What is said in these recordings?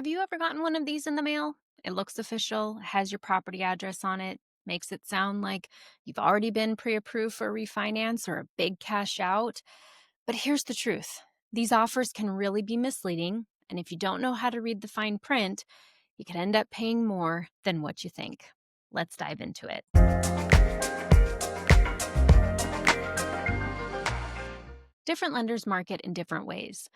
Have you ever gotten one of these in the mail? It looks official, has your property address on it, makes it sound like you've already been pre approved for a refinance or a big cash out. But here's the truth, these offers can really be misleading. And if you don't know how to read the fine print, you could end up paying more than what you think. Let's dive into it. Different lenders market in different ways.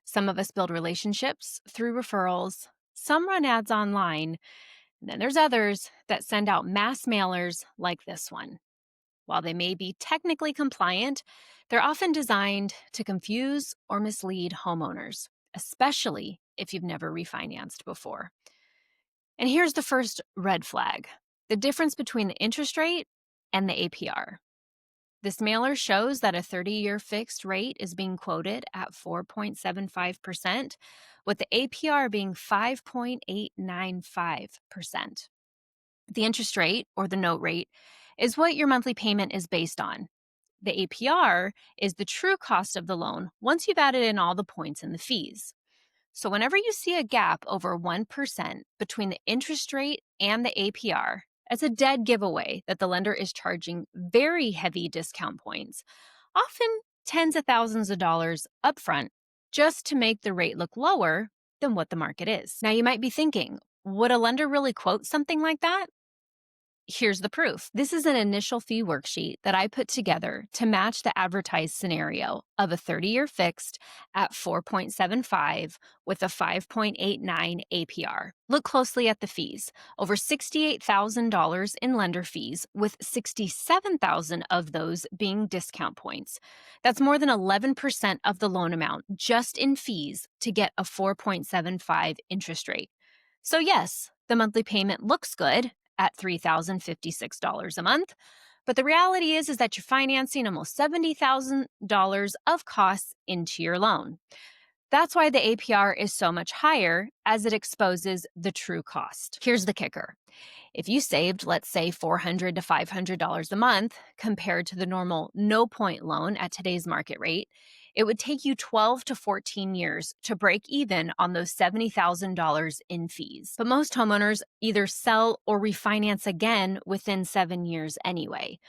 Some of us build relationships through referrals, some run ads online. And then there's others that send out mass mailers like this one. While they may be technically compliant, they're often designed to confuse or mislead homeowners, especially if you've never refinanced before. And here's the first red flag: the difference between the interest rate and the APR. This mailer shows that a 30-year fixed rate is being quoted at 4.75%, with the APR being 5.895%. The interest rate, or the note rate, is what your monthly payment is based on. The APR is the true cost of the loan once you've added in all the points and the fees. So whenever you see a gap over 1% between the interest rate and the APR, it's a dead giveaway that the lender is charging very heavy discount points, often tens of thousands of dollars upfront, just to make the rate look lower than what the market is. Now you might be thinking, would a lender really quote something like that? Here's the proof. This is an initial fee worksheet that I put together to match the advertised scenario of a 30-year fixed at 4.75 with a 5.89 APR. Look closely at the fees. Over $68,000 in lender fees, with $67,000 of those being discount points. That's more than 11% of the loan amount just in fees to get a 4.75 interest rate. So yes, the monthly payment looks good at $3,056 a month. But the reality is that you're financing almost $70,000 of costs into your loan. That's why the APR is so much higher, as it exposes the true cost. Here's the kicker. If you saved, let's say, $400 to $500 a month compared to the normal no-point loan at today's market rate, it would take you 12 to 14 years to break even on those $70,000 in fees. But most homeowners either sell or refinance again within 7 years anyway.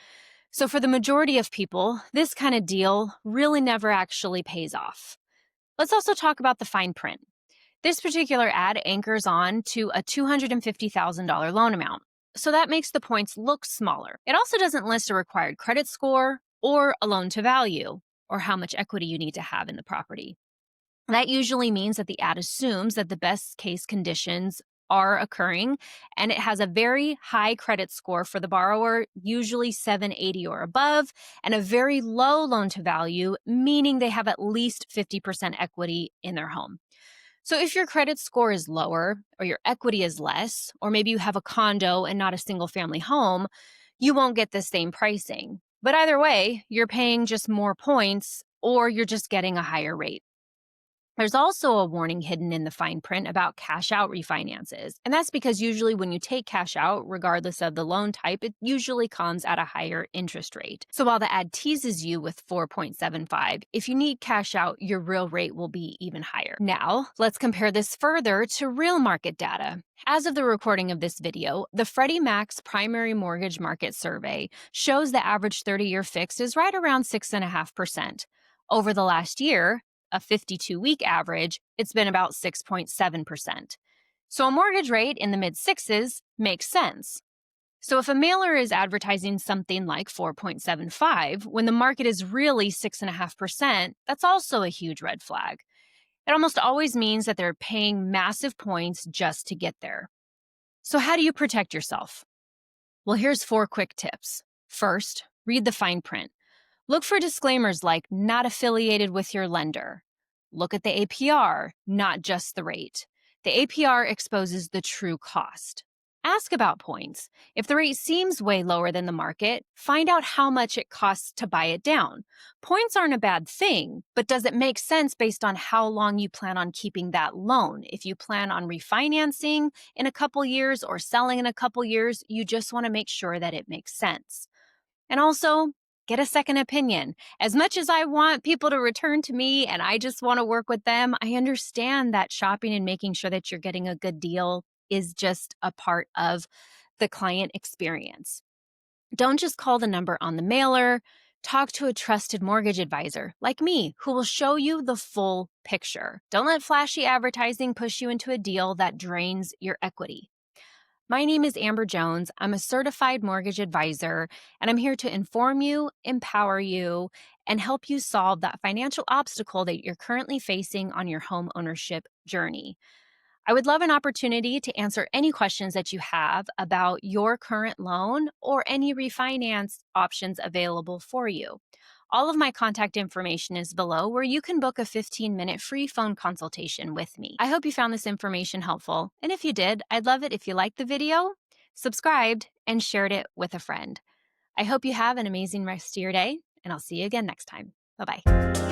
So for the majority of people, this kind of deal really never actually pays off. Let's also talk about the fine print. This particular ad anchors on to a $250,000 loan amount, so that makes the points look smaller. It also doesn't list a required credit score or a loan to value, or how much equity you need to have in the property. That usually means that the ad assumes that the best case conditions are occurring, and it has a very high credit score for the borrower, usually 780 or above, and a very low loan to value, meaning they have at least 50% equity in their home. So if your credit score is lower, or your equity is less, or maybe you have a condo and not a single family home, you won't get the same pricing. But either way, you're paying just more points, or you're just getting a higher rate. There's also a warning hidden in the fine print about cash out refinances. And that's because usually when you take cash out, regardless of the loan type, it usually comes at a higher interest rate. So while the ad teases you with 4.75, if you need cash out, your real rate will be even higher. Now, let's compare this further to real market data. As of the recording of this video, the Freddie Mac's primary mortgage market survey shows the average 30-year fixed is right around 6.5%. Over the last year, a 52-week average, it's been about 6.7%. So a mortgage rate in the mid-sixes makes sense. So if a mailer is advertising something like 4.75 when the market is really 6.5%, that's also a huge red flag. It almost always means that they're paying massive points just to get there. So how do you protect yourself? Well, here's 4 quick tips. First, read the fine print. Look for disclaimers like not affiliated with your lender. Look at the APR, not just the rate. The APR exposes the true cost. Ask about points. If the rate seems way lower than the market, find out how much it costs to buy it down. Points aren't a bad thing, but does it make sense based on how long you plan on keeping that loan? If you plan on refinancing in a couple years or selling in a couple years, you just want to make sure that it makes sense. And also, get a second opinion. As much as I want people to return to me and I just want to work with them, I understand that shopping and making sure that you're getting a good deal is just a part of the client experience. Don't just call the number on the mailer. Talk to a trusted mortgage advisor like me who will show you the full picture. Don't let flashy advertising push you into a deal that drains your equity. My name is Amber Jones. I'm a certified mortgage advisor, and I'm here to inform you, empower you, and help you solve that financial obstacle that you're currently facing on your home ownership journey. I would love an opportunity to answer any questions that you have about your current loan or any refinance options available for you. All of my contact information is below where you can book a 15-minute free phone consultation with me. I hope you found this information helpful. And if you did, I'd love it if you liked the video, subscribed, and shared it with a friend. I hope you have an amazing rest of your day, and I'll see you again next time. Bye-bye.